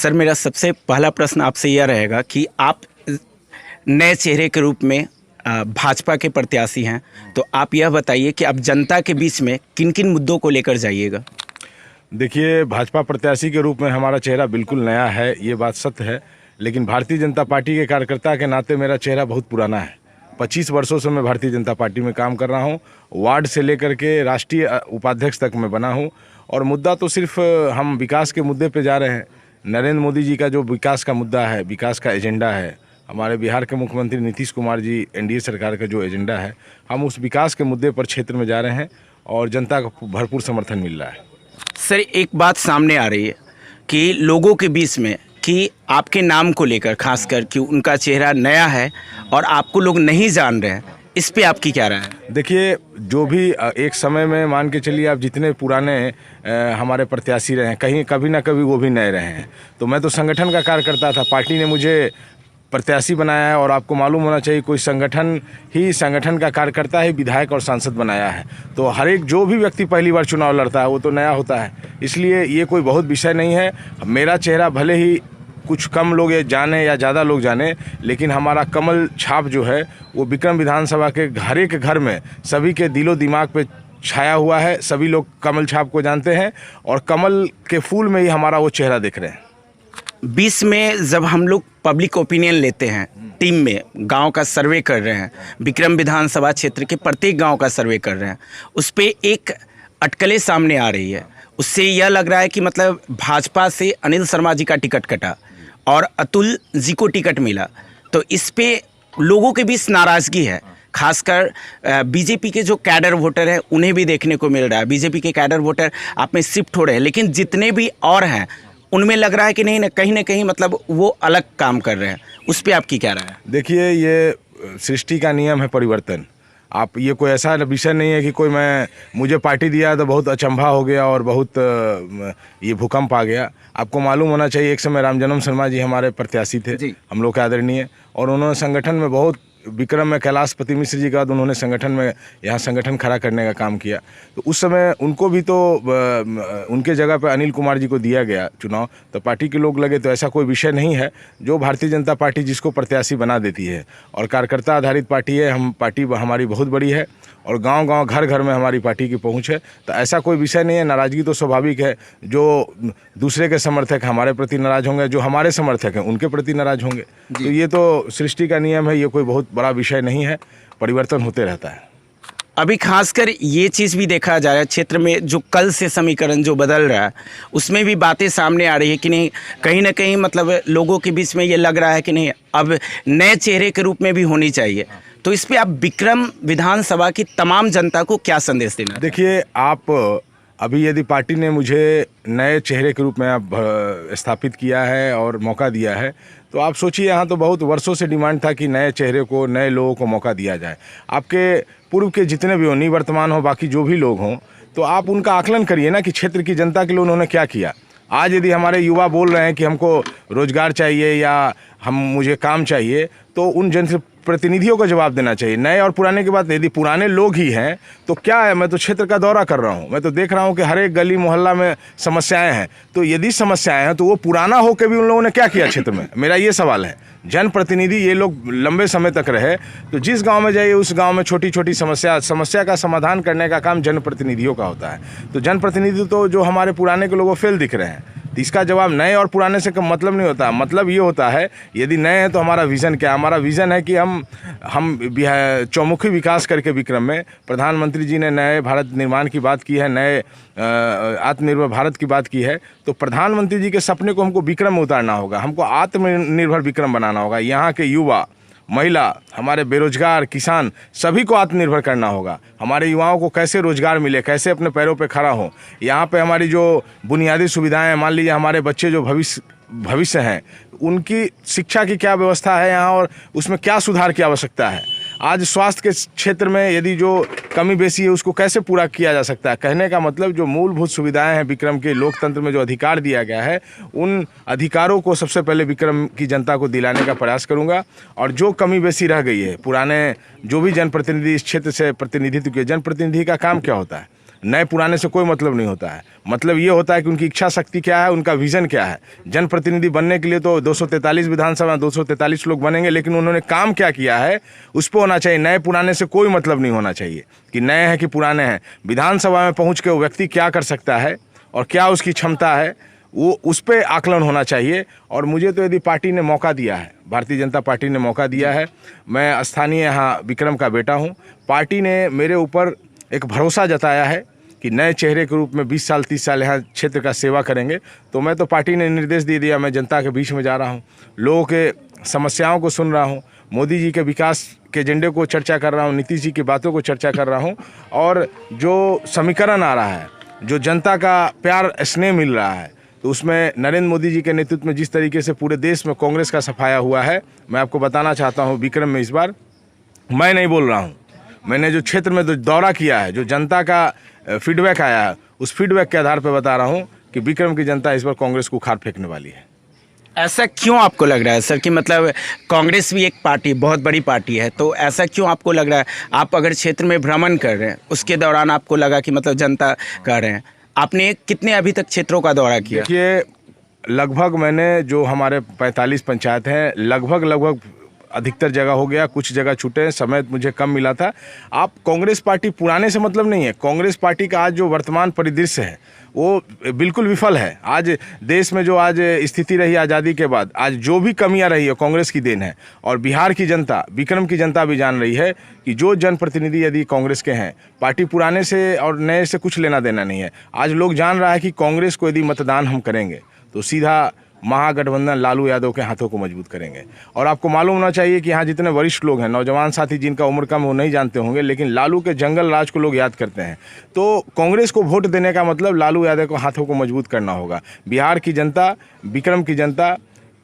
Sir, मेरा सबसे पहला प्रश्न आपसे यह रहेगा कि आप नए चेहरे के रूप में भाजपा के प्रत्याशी हैं, तो आप यह बताइए कि आप जनता के बीच में किन किन मुद्दों को लेकर जाइएगा। देखिए, भाजपा प्रत्याशी के रूप में हमारा चेहरा बिल्कुल नया है, ये बात सत्य है। लेकिन भारतीय जनता पार्टी के कार्यकर्ता के नाते मेरा चेहरा बहुत पुराना है। 25 वर्षों से मैं भारतीय जनता पार्टी में काम कर रहा हूँ। वार्ड से लेकर के राष्ट्रीय उपाध्यक्ष तक मैं बना हूँ। और मुद्दा तो सिर्फ हम विकास के मुद्दे पे जा रहे हैं। नरेंद्र मोदी जी का जो विकास का मुद्दा है, विकास का एजेंडा है, हमारे बिहार के मुख्यमंत्री नीतीश कुमार जी एनडीए सरकार का जो एजेंडा है, हम उस विकास के मुद्दे पर क्षेत्र में जा रहे हैं और जनता का भरपूर समर्थन मिल रहा है। सर, एक बात सामने आ रही है कि लोगों के बीच में कि आपके नाम को लेकर, खासकर कि उनका चेहरा नया है और आपको लोग नहीं जान रहे हैं, इस पे आपकी क्या राय है? देखिए, जो भी एक समय में मान के चलिए आप जितने पुराने हमारे प्रत्याशी रहे हैं, कहीं कभी ना कभी वो भी नए रहे हैं। तो मैं तो संगठन का कार्यकर्ता था, पार्टी ने मुझे प्रत्याशी बनाया है। और आपको मालूम होना चाहिए, कोई संगठन का कार्यकर्ता ही विधायक और सांसद बनाया है। तो हर एक जो भी व्यक्ति पहली बार चुनाव लड़ता है वो तो नया होता है। इसलिए ये कोई बहुत विषय नहीं है। मेरा चेहरा भले ही कुछ कम लोग ये जाने या ज़्यादा लोग जाने, लेकिन हमारा कमल छाप जो है वो विक्रम विधानसभा के हर एक घर में सभी के दिलो दिमाग पे छाया हुआ है। सभी लोग कमल छाप को जानते हैं और कमल के फूल में ही हमारा वो चेहरा दिख रहे हैं। 20 में जब हम लोग पब्लिक ओपिनियन लेते हैं, टीम में गांव का सर्वे कर रहे हैं, विक्रम विधानसभा क्षेत्र के प्रत्येक गांव का सर्वे कर रहे हैं, उस पर एक अटकलें सामने आ रही है। उससे यह लग रहा है कि मतलब भाजपा से अनिल शर्मा जी का टिकट कटा और अतुल जी को टिकट मिला। तो इस पे लोगों के बीच नाराज़गी है। खासकर बीजेपी के जो कैडर वोटर हैं उन्हें भी देखने को मिल रहा है। बीजेपी के कैडर वोटर आप में शिफ्ट हो रहे हैं, लेकिन जितने भी और हैं उनमें लग रहा है कि नहीं ना कहीं मतलब वो अलग काम कर रहे हैं। उस पर आपकी क्या राय है? देखिए, ये सृष्टि का नियम है परिवर्तन। आप ये कोई ऐसा विषय नहीं है कि कोई मुझे पार्टी दिया तो बहुत अचंभा हो गया और बहुत ये भूकंप आ गया। आपको मालूम होना चाहिए, एक समय रामजन्म शर्मा जी हमारे प्रत्याशी थे, हम लोग के आदरणीय, और उन्होंने संगठन में बहुत, विक्रम में कैलाशपति मिश्र जी के बाद उन्होंने संगठन में यहाँ संगठन खड़ा करने का काम किया। तो उस समय उनको भी तो उनके जगह पर अनिल कुमार जी को दिया गया चुनाव, तो पार्टी के लोग लगे। तो ऐसा कोई विषय नहीं है। जो भारतीय जनता पार्टी जिसको प्रत्याशी बना देती है, और कार्यकर्ता आधारित पार्टी है, हम पार्टी हमारी बहुत बड़ी है और गांव-गांव घर-घर में हमारी पार्टी की पहुंच है। तो ऐसा कोई विषय नहीं है। नाराज़गी तो स्वाभाविक है। जो दूसरे के समर्थक हमारे प्रति नाराज़ होंगे, जो हमारे समर्थक हैं उनके प्रति नाराज़ होंगे। तो ये तो सृष्टि का नियम है, ये कोई बहुत बड़ा विषय नहीं है। परिवर्तन होते रहता है। अभी खासकर ये चीज़ भी देखा जा रहा है क्षेत्र में, जो कल से समीकरण जो बदल रहा है उसमें भी बातें सामने आ रही है कि नहीं, कहीं ना कहीं मतलब लोगों के बीच में ये लग रहा है कि नहीं, अब नए चेहरे के रूप में भी होनी चाहिए। तो इस पे आप विक्रम विधानसभा की तमाम जनता को क्या संदेश देना? देखिए, आप अभी यदि पार्टी ने मुझे नए चेहरे के रूप में आप स्थापित किया है और मौका दिया है, तो आप सोचिए, यहाँ तो बहुत वर्षों से डिमांड था कि नए चेहरे को, नए लोगों को मौका दिया जाए। आपके पूर्व के जितने भी हो, निवर्तमान हो, बाकी जो भी लोग हों, तो आप उनका आकलन करिए ना कि क्षेत्र की जनता के लिए उन्होंने क्या किया। आज यदि हमारे युवा बोल रहे हैं कि हमको रोजगार चाहिए या मुझे काम चाहिए, तो उन जनप्रतिनिधियों को जवाब देना चाहिए। नए और पुराने की बात, यदि पुराने लोग ही हैं तो क्या है, मैं तो क्षेत्र का दौरा कर रहा हूं, मैं तो देख रहा हूं कि हर एक गली मोहल्ला में समस्याएं हैं। तो यदि समस्याएं हैं तो वो पुराना होकर भी उन लोगों ने क्या किया क्षेत्र में, मेरा ये सवाल है। जनप्रतिनिधि ये लोग लंबे समय तक रहे, तो जिस गांव में जाइए उस गांव में छोटी छोटी समस्या का समाधान करने का काम जनप्रतिनिधियों का होता है। तो जनप्रतिनिधि तो जो हमारे पुराने के लोगों फेल दिख रहे हैं। तो इसका जवाब नए और पुराने से मतलब नहीं होता। मतलब ये होता है, यदि नए हैं तो हमारा विज़न क्या है? हमारा विज़न है कि हम चौमुखी विकास करके विक्रम में, प्रधानमंत्री जी ने नए भारत निर्माण की बात की है, नए आत्मनिर्भर भारत की बात की है। तो प्रधानमंत्री जी के सपने को हमको विक्रम में उतारना होगा, हमको आत्मनिर्भर विक्रम बनाना होगा। यहाँ के युवा, महिला, हमारे बेरोजगार, किसान, सभी को आत्मनिर्भर करना होगा। हमारे युवाओं को कैसे रोजगार मिले, कैसे अपने पैरों पे खड़ा हो। यहाँ पे हमारी जो बुनियादी सुविधाएं हैं, मान लीजिए हमारे बच्चे जो भविष्य हैं, उनकी शिक्षा की क्या व्यवस्था है यहाँ और उसमें क्या सुधार की आवश्यकता है। आज स्वास्थ्य के क्षेत्र में यदि जो कमी बेसी है उसको कैसे पूरा किया जा सकता है। कहने का मतलब, जो मूलभूत सुविधाएं हैं विक्रम के लोकतंत्र में, जो अधिकार दिया गया है, उन अधिकारों को सबसे पहले विक्रम की जनता को दिलाने का प्रयास करूंगा। और जो कमी बेसी रह गई है, पुराने जो भी जनप्रतिनिधि इस क्षेत्र से प्रतिनिधित्व किए, जनप्रतिनिधि का काम क्या होता है? नए पुराने से कोई मतलब नहीं होता है। मतलब ये होता है कि उनकी इच्छा शक्ति क्या है, उनका विजन क्या है। जनप्रतिनिधि बनने के लिए तो 243 विधानसभा 243 लोग बनेंगे, लेकिन उन्होंने काम क्या किया है उस पर होना चाहिए। नए पुराने से कोई मतलब नहीं होना चाहिए कि नए हैं कि पुराने हैं। विधानसभा में पहुँच के वो व्यक्ति क्या कर सकता है और क्या उसकी क्षमता है, वो उस पर आकलन होना चाहिए। और मुझे तो यदि पार्टी ने मौका दिया है, भारतीय जनता पार्टी ने मौका दिया है, मैं स्थानीय यहाँ विक्रम का बेटा हूँ, पार्टी ने मेरे ऊपर एक भरोसा जताया है कि नए चेहरे के रूप में 20 साल 30 साल यहाँ क्षेत्र का सेवा करेंगे। तो मैं तो पार्टी ने निर्देश दे दिया, मैं जनता के बीच में जा रहा हूँ, लोगों के समस्याओं को सुन रहा हूँ, मोदी जी के विकास के एजेंडे को चर्चा कर रहा हूँ, नीतीश जी की बातों को चर्चा कर रहा हूँ। और जो समीकरण आ रहा है, जो जनता का प्यार स्नेह मिल रहा है, तो उसमें नरेंद्र मोदी जी के नेतृत्व में जिस तरीके से पूरे देश में कांग्रेस का सफाया हुआ है, मैं आपको बताना चाहता हूं विक्रम में इस बार मैं नहीं बोल रहा हूं, मैंने जो क्षेत्र में जो दौरा किया है, जो जनता का फीडबैक आया है, उस फीडबैक के आधार पर बता रहा हूं कि विक्रम की जनता इस बार कांग्रेस को उखाड़ फेंकने वाली है। ऐसा क्यों आपको लग रहा है सर कि मतलब कांग्रेस भी एक पार्टी, बहुत बड़ी पार्टी है, तो ऐसा क्यों आपको लग रहा है? आप अगर क्षेत्र में भ्रमण कर रहे हैं, उसके दौरान आपको लगा कि मतलब जनता कह रहे हैं, आपने कितने अभी तक क्षेत्रों का दौरा किया? देखिए, लगभग मैंने जो हमारे 45 पंचायत हैं, लगभग अधिकतर जगह हो गया, कुछ जगह छूटे, समय मुझे कम मिला था। आप कांग्रेस पार्टी पुराने से मतलब नहीं है, कांग्रेस पार्टी का आज जो वर्तमान परिदृश्य है वो बिल्कुल विफल है। आज देश में जो आज स्थिति रही आज़ादी के बाद, आज जो भी कमियां रही है कांग्रेस की देन है। और बिहार की जनता, विक्रम की जनता भी जान रही है कि जो जनप्रतिनिधि यदि कांग्रेस के हैं, पार्टी पुराने से और नए से कुछ लेना देना नहीं है। आज लोग जान रहा है कि कांग्रेस को यदि मतदान हम करेंगे तो सीधा महागठबंधन लालू यादव के हाथों को मजबूत करेंगे। और आपको मालूम होना चाहिए कि यहाँ जितने वरिष्ठ लोग हैं, नौजवान साथी जिनका उम्र कम वो नहीं जानते होंगे, लेकिन लालू के जंगल राज को लोग याद करते हैं। तो कांग्रेस को वोट देने का मतलब लालू यादव को हाथों को मजबूत करना होगा। बिहार की जनता, विक्रम की जनता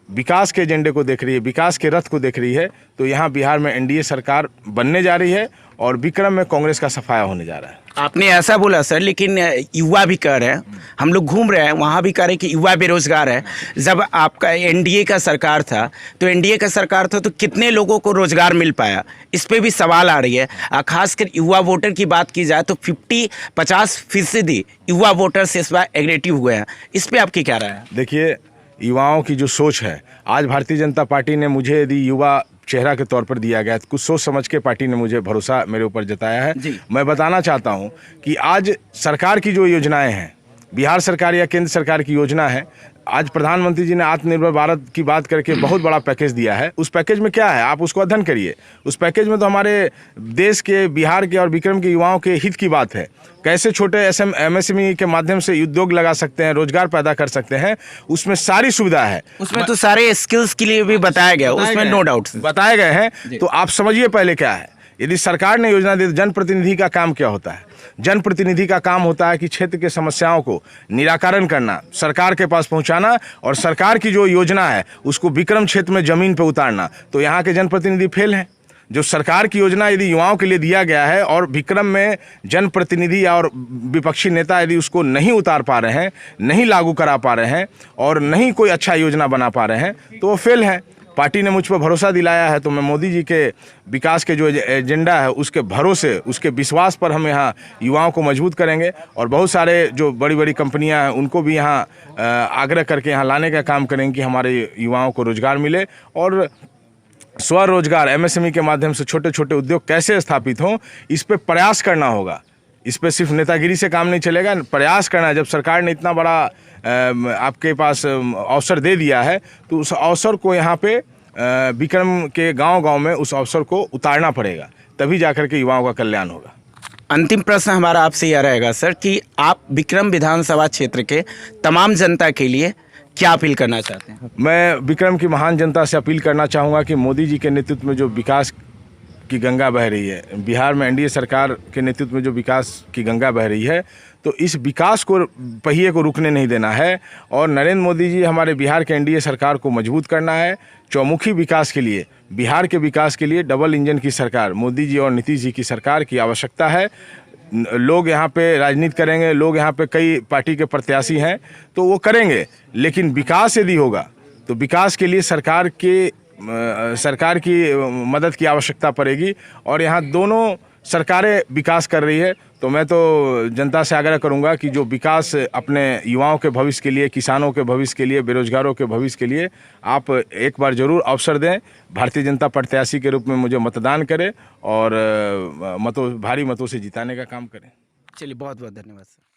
विकास के एजेंडे को देख रही है, विकास के रथ को देख रही है। तो यहाँ बिहार में एनडीए सरकार बनने जा रही है और विक्रम में कांग्रेस का सफाया होने जा रहा है। आपने ऐसा बोला सर, लेकिन युवा भी कह रहे हैं, हम लोग घूम रहे हैं वहाँ भी कह रहे हैं कि युवा बेरोजगार है। जब आपका एनडीए का सरकार था तो कितने लोगों को रोजगार मिल पाया, इस पे भी सवाल आ रही है। खासकर युवा वोटर की बात की जाए तो 50% युवा वोटर से इस बार एग्रेसिव हुए हैं, इस पर आपकी क्या राय है? देखिए, युवाओं की जो सोच है, आज भारतीय जनता पार्टी ने मुझे यदि युवा चेहरा के तौर पर दिया गया, कुछ सोच समझ के पार्टी ने मुझे भरोसा मेरे ऊपर जताया है। मैं बताना चाहता हूं कि आज सरकार की जो योजनाएं हैं, बिहार सरकार या केंद्र सरकार की योजना है, आज प्रधानमंत्री जी ने आत्मनिर्भर भारत की बात करके बहुत बड़ा पैकेज दिया है। उस पैकेज में क्या है, आप उसको अध्ययन करिए। उस पैकेज में तो हमारे देश के, बिहार के और विक्रम के युवाओं के हित की बात है। कैसे छोटे एमएसएमई के माध्यम से उद्योग लगा सकते हैं, रोजगार पैदा कर सकते हैं, उसमें सारी सुविधा है। उसमें तो सारे स्किल्स के लिए भी बताया गया, उसमें नो डाउट बताए गए हैं। तो आप समझिए पहले क्या है। यदि सरकार ने योजना दी तो जनप्रतिनिधि का काम क्या होता है? जनप्रतिनिधि का काम होता है कि क्षेत्र के समस्याओं को निराकरण करना, सरकार के पास पहुंचाना और सरकार की जो योजना है उसको विक्रम क्षेत्र में जमीन पर उतारना। तो यहाँ के जनप्रतिनिधि फेल हैं। जो सरकार की योजना यदि युवाओं के लिए दिया गया है और विक्रम में जनप्रतिनिधि और विपक्षी नेता यदि उसको नहीं उतार पा रहे हैं, नहीं लागू करा पा रहे हैं और नहीं कोई अच्छा योजना बना पा रहे हैं, तो वो फेल है। पार्टी ने मुझ पर भरोसा दिलाया है, तो मैं मोदी जी के विकास के जो एजेंडा है उसके भरोसे, उसके विश्वास पर हम यहाँ युवाओं को मजबूत करेंगे। और बहुत सारे जो बड़ी बड़ी कंपनियां हैं उनको भी यहाँ आग्रह करके यहाँ लाने का काम करेंगे कि हमारे युवाओं को रोजगार मिले। और स्वरोजगार एमएसएमई के माध्यम से छोटे छोटे उद्योग कैसे स्थापित हों, इस पे प्रयास करना होगा। इस पे सिर्फ नेतागिरी से काम नहीं चलेगा, प्रयास करना है। जब सरकार ने इतना बड़ा आपके पास अवसर दे दिया है तो उस अवसर को यहाँ पे विक्रम के गांव-गांव में उस अवसर को उतारना पड़ेगा, तभी जाकर के युवाओं का कल्याण होगा। अंतिम प्रश्न हमारा आपसे यह रहेगा सर कि आप विक्रम विधानसभा क्षेत्र के तमाम जनता के लिए क्या अपील करना चाहते हैं? मैं विक्रम की महान जनता से अपील करना चाहूँगा कि मोदी जी के नेतृत्व में जो विकास की गंगा बह रही है, बिहार में एनडीए सरकार के नेतृत्व में जो विकास की गंगा बह रही है, तो इस विकास को, पहिए को रुकने नहीं देना है। और नरेंद्र मोदी जी, हमारे बिहार के एनडीए सरकार को मजबूत करना है। चौमुखी विकास के लिए, बिहार के विकास के लिए डबल इंजन की सरकार, मोदी जी और नीतीश जी की सरकार की आवश्यकता है। लोग यहाँ पे राजनीति करेंगे, लोग यहाँ पे कई पार्टी के प्रत्याशी हैं तो वो करेंगे, लेकिन विकास यदि होगा तो विकास के लिए सरकार की मदद की आवश्यकता पड़ेगी। और यहाँ दोनों सरकारें विकास कर रही है तो मैं तो जनता से आग्रह करूंगा कि जो विकास अपने युवाओं के भविष्य के लिए, किसानों के भविष्य के लिए, बेरोजगारों के भविष्य के लिए आप एक बार जरूर अवसर दें, भारतीय जनता प्रत्याशी के रूप में मुझे मतदान करें और भारी मतों से जिताने का काम करें। चलिए, बहुत बहुत धन्यवाद सर।